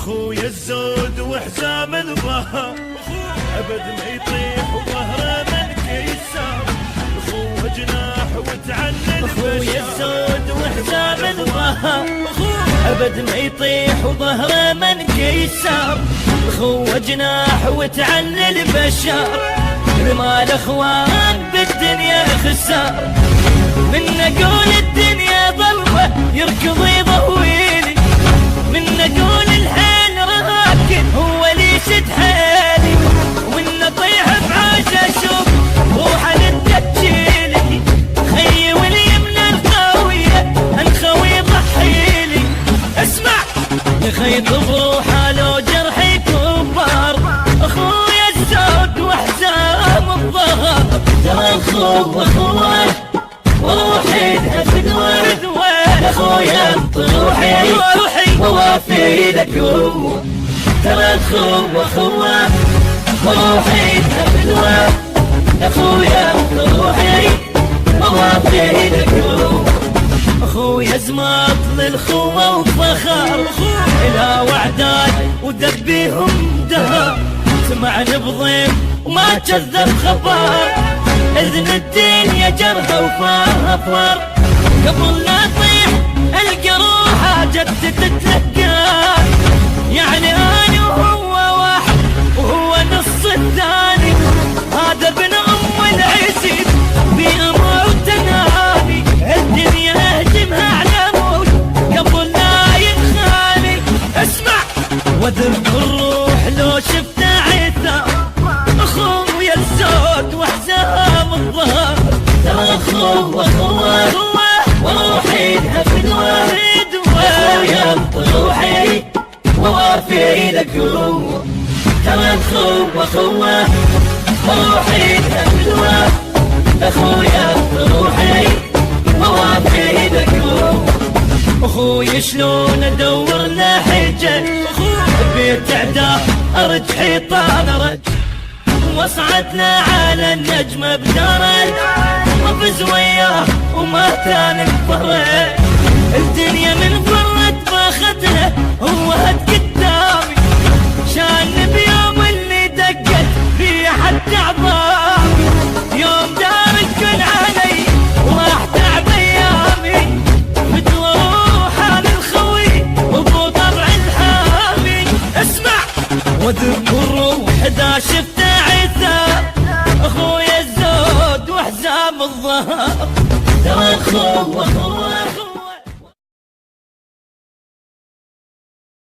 اخويا الزود وحزام الظهر ابد ما يطيح وظهره من كيسار. اخوه جناح وتعلل اخويا الزود وحزام الظهر ابد ما يطيح وظهره من كيسار. اخوه جناح وتعلل بشار رمال اخوان بالدنيا خسار. من اقول الدنيا ظلمه يركض يضويلي، من اقول الحيل راكن هو اللي يشد حيلي، ومن اطيح بعاش اشوف روحه للتجيلي. خيي واليمنى القويه الخوي ضحيلي. اسمع يا خي بروحه لو جرحي كبار. اخويا الزود وحزام الظهر ترى اخوه وروحي ذهب الورد. اخويا روحي ووافي لك ترى اخوه وروحي ذهب الورد. اخويا روحي ووافي لك. اخويا زماط للخوه وفخر الى وعدان ودبيهم دهر. سمعني بضيم وما كذب خبر، اذن الدنيا جرها وفار. قبل لا اطيح القروحه جت تتلقى، يعني انا وهو واحد وهو نص الثاني. هذا ابن ام العزيز بامر وتناني، الدنيا اهجمها على موت قبل لا ينخاني. اسمع واذكر الروح لو شفت عثار. اخويا الزود وحزام الظهر ترى اخوه وروحي ذهب الورد. اخويا روحي ووافي لك ترى اخوه وروحي ذهب الورد. اخويا روحي ووافي لك. اخوي شلون ادور له حجه بيت عداه ارج حيطان ارج. وصعدنا على النجمة بدرج وفز وياه وما كان بفرج. الدنيا من فرت باختنا هو هد قدامي، شان بيوم اللي دقت في حد عظامي. يوم دارك كن علي وراح تعب ايامي، مثل روحه للخوي وابو طبع الحامي. اسمع واذكر روح اذا شفت اخويا الزود وحزام الظهر ترى اخوه